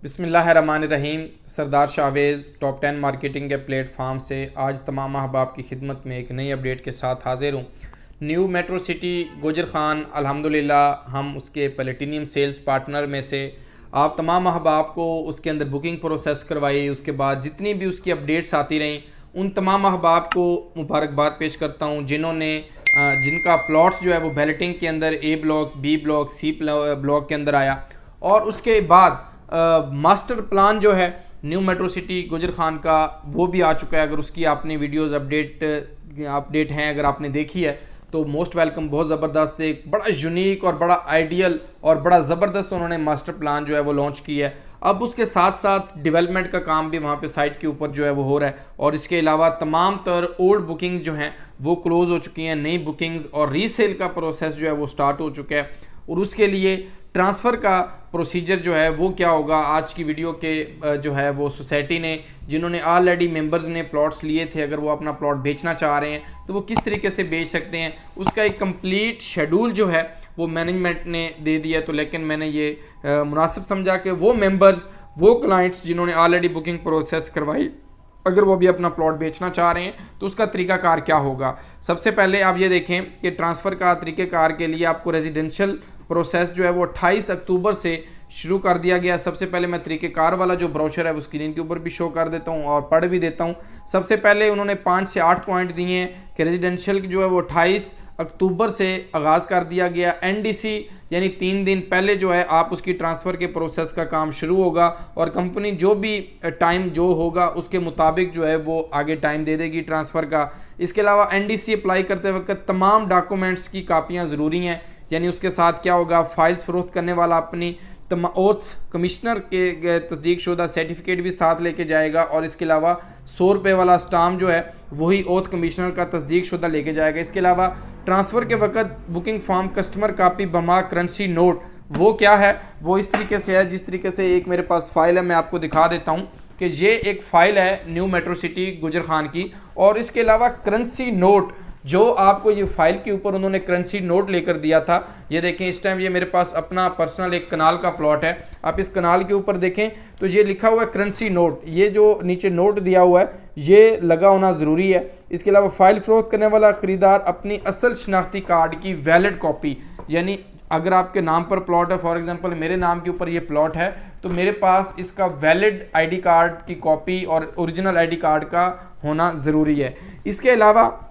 बिस्मिल्लाहिर्रहमानिर्रहीम। सरदार Shahvez top 10 marketing के platform से आज तमाम अहबाब की खिदमत में एक नई अपडेट के साथ हाजिर हूँ। न्यू मेट्रो सिटी गुजर खान अल्हम्दुलिल्लाह हम उसके प्लेटिनियम सेल्स पार्टनर में से आप तमाम अहबाब को उसके अंदर बुकिंग प्रोसेस करवाई। उसके बाद जितनी भी उसकी अपडेट्स आती रहीं उन तमाम अहबाब को मुबारकबाद पेश करता हूँ जिनका प्लॉट्स जो है वो बैलेटिंग के अंदर A block, B block, C block के अंदर आया। और उसके बाद मास्टर प्लान जो है न्यू मेट्रो सिटी गुजर खान का वो भी आ चुका है। अगर उसकी आपने वीडियोस अपडेट हैं अगर आपने देखी है तो मोस्ट वेलकम। बहुत ज़बरदस्त, एक बड़ा यूनिक और बड़ा आइडियल और बड़ा ज़बरदस्त उन्होंने मास्टर प्लान जो है वो लॉन्च किया है। अब उसके साथ साथ डेवलपमेंट का काम भी वहाँ पे साइट के ऊपर जो है वो हो रहा है। और इसके अलावा तमाम तर ओल्ड बुकिंग जो हैं वो क्लोज हो चुकी हैं, नई बुकिंग्स और रीसेल का प्रोसेस जो है वो स्टार्ट हो चुका है। और उसके लिए ट्रांसफ़र का प्रोसीजर जो है वो क्या होगा, आज की वीडियो के जो है वो सोसाइटी ने जिन्होंने ऑलरेडी मेंबर्स ने प्लॉट्स लिए थे, अगर वो अपना प्लॉट बेचना चाह रहे हैं तो वो किस तरीके से बेच सकते हैं, उसका एक कंप्लीट शेड्यूल जो है वो मैनेजमेंट ने दे दिया। तो लेकिन मैंने ये मुनासिब समझा कि वो मेंबर्स, वो क्लाइंट्स जिन्होंने ऑलरेडी बुकिंग प्रोसेस करवाई, अगर वो भी अपना प्लॉट बेचना चाह रहे हैं तो उसका तरीकाकार क्या होगा। सबसे पहले आप ये देखें कि ट्रांसफ़र का तरीक़ेकार के लिए आपको रेजिडेंशियल प्रोसेस जो है वो 28 अक्टूबर से शुरू कर दिया गया। सबसे पहले मैं तरीक़ेकार वाला जो ब्रोशर है वो स्क्रीन के ऊपर भी शो कर देता हूँ और पढ़ भी देता हूँ। सबसे पहले उन्होंने 5 से 8 पॉइंट दिए हैं कि रेजिडेंशियल जो है वो 28 अक्टूबर से आगाज़ कर दिया गया। एनडीसी यानी 3 दिन पहले जो है आप उसकी ट्रांसफ़र के प्रोसेस का काम शुरू होगा और कंपनी जो भी टाइम जो होगा उसके मुताबिक जो है वो आगे टाइम दे देगी ट्रांसफ़र का। इसके अलावा एनडीसी अप्लाई करते वक्त तमाम डॉक्यूमेंट्स की कापियाँ ज़रूरी हैं, यानी उसके साथ क्या होगा, फाइल्स फ़रोख्त करने वाला अपनी ओथ कमिश्नर के तस्दीक शुदा सर्टिफिकेट भी साथ लेके जाएगा और इसके अलावा 100 रुपये वाला स्टाम्प जो है वही ओथ कमिश्नर का तस्दीक शुदा लेके जाएगा। इसके अलावा ट्रांसफ़र के वक्त बुकिंग फॉर्म, कस्टमर कापी, बमा करेंसी नोट, वो क्या है वो इस तरीके से है जिस तरीके से एक मेरे पास फ़ाइल है, मैं आपको दिखा देता हूँ कि ये एक फ़ाइल है न्यू मेट्रो सिटी गुजर खान की। और इसके अलावा करेंसी नोट जो आपको ये फाइल के ऊपर उन्होंने करेंसी नोट लेकर दिया था, ये देखें इस टाइम ये मेरे पास अपना पर्सनल एक कनाल का प्लॉट है। आप इस कनाल के ऊपर देखें तो ये लिखा हुआ है करेंसी नोट, ये जो नीचे नोट दिया हुआ है ये लगा होना ज़रूरी है। इसके अलावा फाइल फ़रोख्त करने वाला ख़रीदार अपनी असल शनाख्ती कार्ड की वैलिड कॉपी, यानी अगर आपके नाम पर प्लॉट है, फॉर एग्जांपल मेरे नाम के ऊपर ये प्लॉट है तो मेरे पास इसका वैलिड आईडी कार्ड की कॉपी और ओरिजिनल आईडी कार्ड का होना ज़रूरी है। इसके अलावा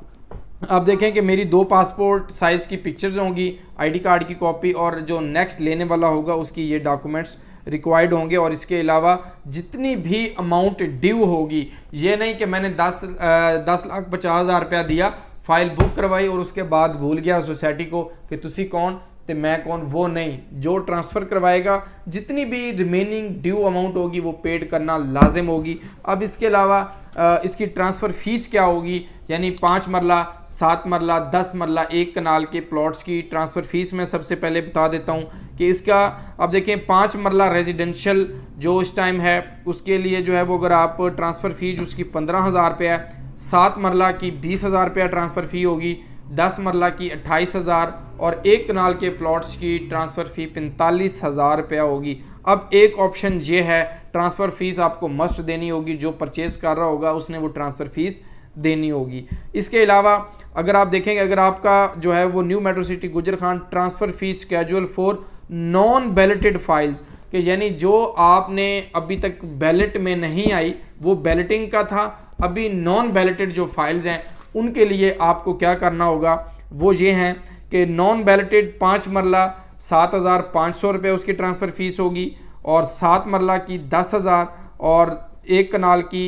आप देखें कि मेरी 2 पासपोर्ट साइज़ की पिक्चर्स होंगी, आईडी कार्ड की कॉपी और जो नेक्स्ट लेने वाला होगा उसकी ये डॉक्यूमेंट्स रिक्वायर्ड होंगे। और इसके अलावा जितनी भी अमाउंट ड्यू होगी, ये नहीं कि मैंने 10,50,000 रुपया दिया, फाइल बुक करवाई और उसके बाद भूल गया सोसाइटी को कि तुसी कौन तो मैं कौन, वो नहीं। जो ट्रांसफ़र करवाएगा जितनी भी रिमेनिंग ड्यू अमाउंट होगी वो पेड करना लाजिम होगी। अब इसके अलावा इसकी ट्रांसफ़र फ़ीस क्या होगी, यानी 5 मरला, 7 मरला, 10 मरला, 1 कनाल के प्लॉट्स की ट्रांसफ़र फ़ीस मैं सबसे पहले बता देता हूँ कि इसका अब देखें 5 मरला रेजिडेंशियल जो इस टाइम है उसके लिए जो है वो अगर आप ट्रांसफ़र फ़ीस उसकी 15,000 रुपये है, 7 मरला की 20,000 रुपया ट्रांसफ़र फ़ी होगी, 10 मरला की 28,000 और 1 कनाल के प्लॉट्स की ट्रांसफ़र फ़ी 45,000 रुपया होगी। अब एक ऑप्शन ये है, ट्रांसफ़र फ़ीस आपको मस्ट देनी होगी, जो परचेज़ कर रहा होगा उसने वो ट्रांसफ़र फ़ीस देनी होगी। इसके अलावा अगर आप देखेंगे, अगर आपका जो है वो न्यू मेट्रो सिटी गुजर Khan transfer fees schedule for non balloted files कि यानी जो आपने अभी तक बैलेट में नहीं आई वो बैलेटिंग का था, अभी नॉन बैलेटेड जो फाइल्स हैं उनके लिए आपको क्या करना होगा वो ये हैं कि नॉन बैलेटेड 5 मरला 7,500 रुपये उसकी ट्रांसफ़र फ़ीस होगी और 7 मरला की 10,000 और 1 कनाल की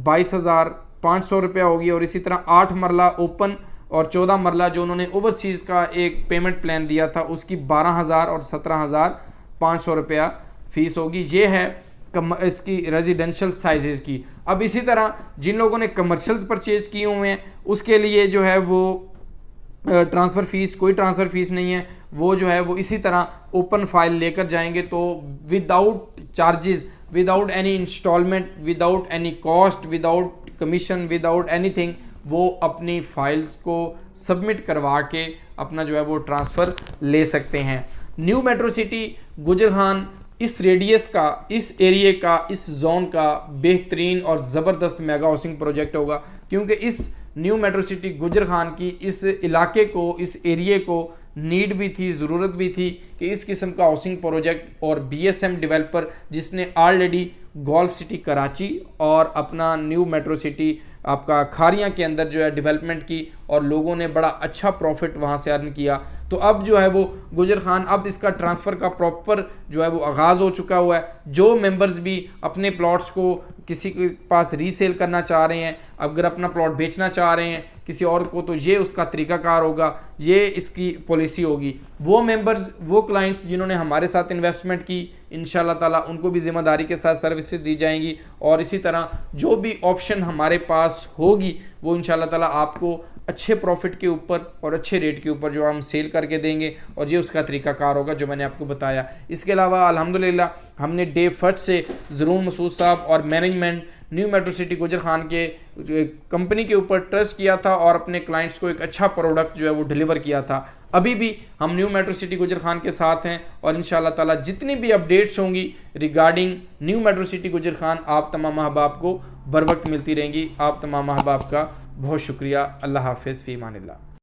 22,500 रुपया होगी। और इसी तरह 8 मरला ओपन और 14 मरला जो उन्होंने ओवरसीज़ का एक पेमेंट प्लान दिया था उसकी 12,000 और 17,500 रुपया फ़ीस होगी। ये है इसकी रेजिडेंशियल साइजेज़ की। अब इसी तरह जिन लोगों ने कमर्शियल्स परचेज़ किए हुए हैं उसके लिए जो है वो ट्रांसफ़र फ़ीस, कोई ट्रांसफ़र फ़ीस नहीं है, वो जो है वो इसी तरह ओपन फाइल लेकर जाएंगे तो without charges, without any installment, without any cost, without commission, without anything वो अपनी फाइल्स को सबमिट करवा के अपना जो है वो ट्रांसफ़र ले सकते हैं। न्यू मेट्रो सिटी गुजरखान इस रेडियस का, इस एरिए का, इस जोन का बेहतरीन और ज़बरदस्त मेगा हाउसिंग प्रोजेक्ट होगा, क्योंकि इस न्यू मेट्रो सिटी गुजरखान की इस इलाके को, इस एरिए को नीड भी थी, ज़रूरत भी थी कि इस किस्म का हाउसिंग प्रोजेक्ट, और बीएसएम डेवलपर जिसने ऑलरेडी गोल्फ सिटी कराची और अपना न्यू मेट्रो सिटी आपका खारियां के अंदर जो है डेवलपमेंट की, और लोगों ने बड़ा अच्छा प्रॉफिट वहां से अर्न किया, तो अब जो है वो गुजरखान, अब इसका ट्रांसफ़र का प्रॉपर जो है वो आगाज़ हो चुका हुआ है। जो मेंबर्स भी अपने प्लॉट्स को किसी के पास रीसेल करना चाह रहे हैं, अगर अपना प्लॉट बेचना चाह रहे हैं किसी और को, तो ये उसका तरीक़ाकार होगा, ये इसकी पॉलिसी होगी। वो मेंबर्स, वो क्लाइंट्स जिन्होंने हमारे साथ इन्वेस्टमेंट की, इंशाल्लाह ताला उनको भी ज़िम्मेदारी के साथ सर्विसेज दी जाएंगी, और इसी तरह जो भी ऑप्शन हमारे पास होगी वो इंशाल्लाह ताला आपको अच्छे प्रॉफिट के ऊपर और अच्छे रेट के ऊपर जो हम सेल करके देंगे, और ये उसका तरीक़ाकार होगा जो मैंने आपको बताया। इसके अलावा अल्हम्दुलिल्लाह हमने डे फर्स्ट से ज़रून मसूद साहब और मैनेजमेंट न्यू मेट्रो सिटी गुजरखान के कंपनी के ऊपर ट्रस्ट किया था, और अपने क्लाइंट्स को एक अच्छा प्रोडक्ट जो है वो डिलीवर किया था। अभी भी हम न्यू मेट्रो सिटी गुजरखान के साथ हैं, और इंशाल्लाह ताला जितनी भी अपडेट्स होंगी रिगार्डिंग न्यू मेट्रो सिटी गुजरखान आप तमाम अहबाब को बर वक्त मिलती रहेंगी। आप तमाम अहबाब का बहुत शुक्रिया। अल्लाह हाफ़िज़, फ़ी अमानिल्लाह।